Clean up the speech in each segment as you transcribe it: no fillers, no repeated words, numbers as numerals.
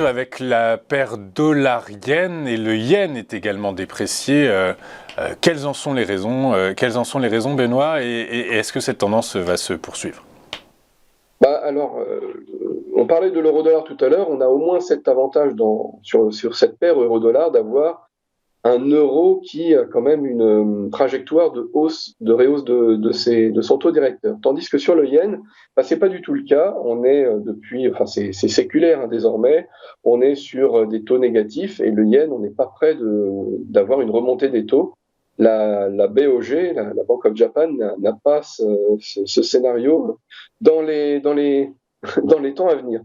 poursuivre avec la paire dollar-yen, et le yen est également déprécié. Quelles en sont les raisons, Benoît, et est-ce que cette tendance va se poursuivre? On parlait de l'euro-dollar tout à l'heure. On a au moins cet avantage sur cette paire euro-dollar d'avoir un euro qui a quand même une trajectoire de hausse, de réhausse de son taux directeur. Tandis que sur le yen, c'est pas du tout le cas. On est c'est séculaire désormais. On est sur des taux négatifs et le yen, on n'est pas près d'avoir une remontée des taux. La BOJ, la Bank of Japan, n'a pas ce scénario dans les temps à venir.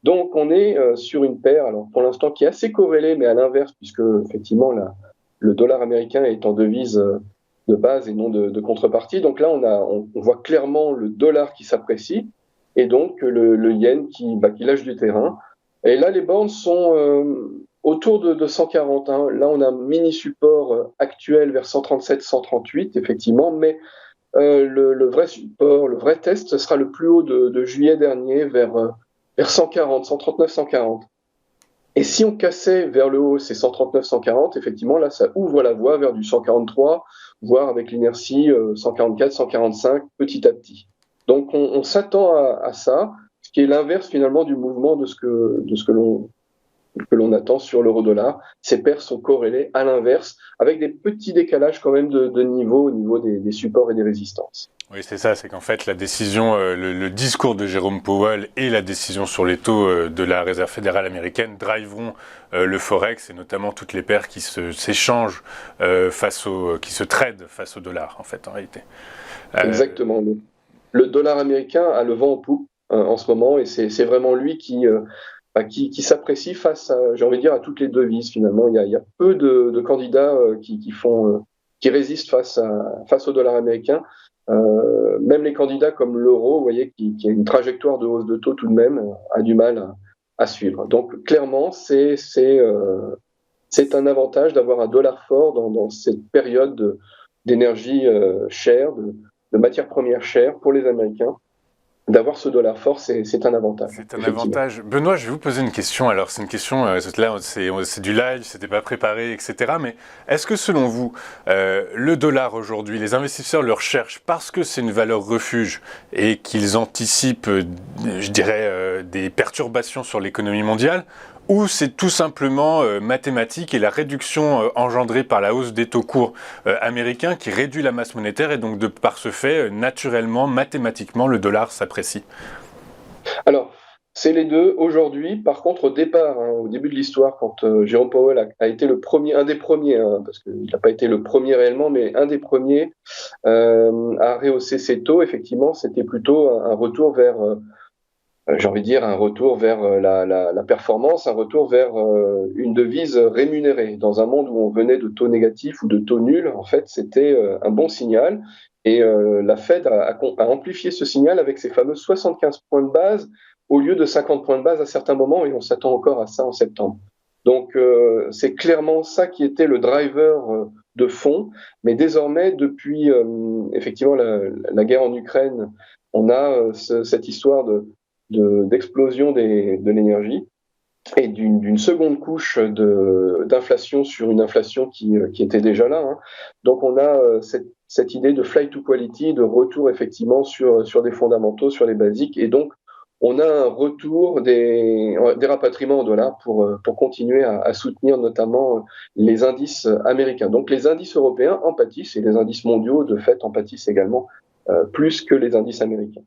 Donc on est sur une paire, alors pour l'instant qui est assez corrélée, mais à l'inverse, puisque effectivement le dollar américain est en devise de base et non de contrepartie. Donc là on voit clairement le dollar qui s'apprécie et donc le yen qui lâche du terrain. Et là les bornes sont autour de 140. Là on a un mini support actuel vers 137, 138 effectivement, mais le vrai support, le vrai test, ce sera le plus haut de juillet dernier vers 140, 139, 140. Et si on cassait vers le haut ces 139, 140, effectivement, là, ça ouvre la voie vers du 143, voire avec l'inertie 144, 145, petit à petit. Donc, on s'attend à ça, ce qui est l'inverse finalement du mouvement de ce que l'on attend sur l'euro-dollar. Ces paires sont corrélées à l'inverse, avec des petits décalages quand même de niveau au niveau des supports et des résistances. Oui, c'est ça, c'est qu'en fait, la décision, le discours de Jérôme Powell et la décision sur les taux de la Réserve fédérale américaine driveront le Forex et notamment toutes les paires qui s'échangent qui se tradent face au dollar, en fait, en réalité. Exactement. Le dollar américain a le vent en poupe en ce moment et c'est vraiment lui qui s'apprécie face à, j'ai envie de dire, à toutes les devises finalement. Il y a peu de candidats qui résistent face au dollar américain. Même les candidats comme l'euro, vous voyez, qui a une trajectoire de hausse de taux tout de même, a du mal à suivre. Donc clairement, c'est un avantage d'avoir un dollar fort dans cette période d'énergie chère, de matières premières chères pour les Américains. D'avoir ce dollar fort, c'est un avantage. C'est un avantage. Benoît, je vais vous poser une question. Alors, c'est une question, là, c'est du live, c'était pas préparé, etc. Mais est-ce que selon vous, le dollar aujourd'hui, les investisseurs le recherchent parce que c'est une valeur refuge et qu'ils anticipent, je dirais, des perturbations sur l'économie mondiale, ou c'est tout simplement mathématique et la réduction engendrée par la hausse des taux courts américains qui réduit la masse monétaire et donc de par ce fait, naturellement, mathématiquement, le dollar s'apprécie? Alors, c'est les deux. Aujourd'hui, par contre, au départ, au début de l'histoire, quand Jérôme Powell a été le premier, un des premiers, parce qu'il n'a pas été le premier réellement, mais un des premiers à rehausser ses taux, effectivement, c'était plutôt un retour vers, j'ai envie de dire, un retour vers la performance, un retour vers une devise rémunérée. Dans un monde où on venait de taux négatifs ou de taux nuls, en fait, c'était un bon signal. Et la Fed a amplifié ce signal avec ses fameux 75 points de base au lieu de 50 points de base à certains moments, et on s'attend encore à ça en septembre. Donc c'est clairement ça qui était le driver de fond. Mais désormais, depuis effectivement la guerre en Ukraine, on a cette histoire d'explosion de l'énergie et d'une seconde couche d'inflation sur une inflation qui était déjà là. Donc on a cette idée de flight to quality, de retour effectivement sur des fondamentaux, sur les basiques, et donc on a un retour des rapatriements en dollars pour continuer à soutenir notamment les indices américains. Donc les indices européens en pâtissent et les indices mondiaux de fait en pâtissent également plus que les indices américains.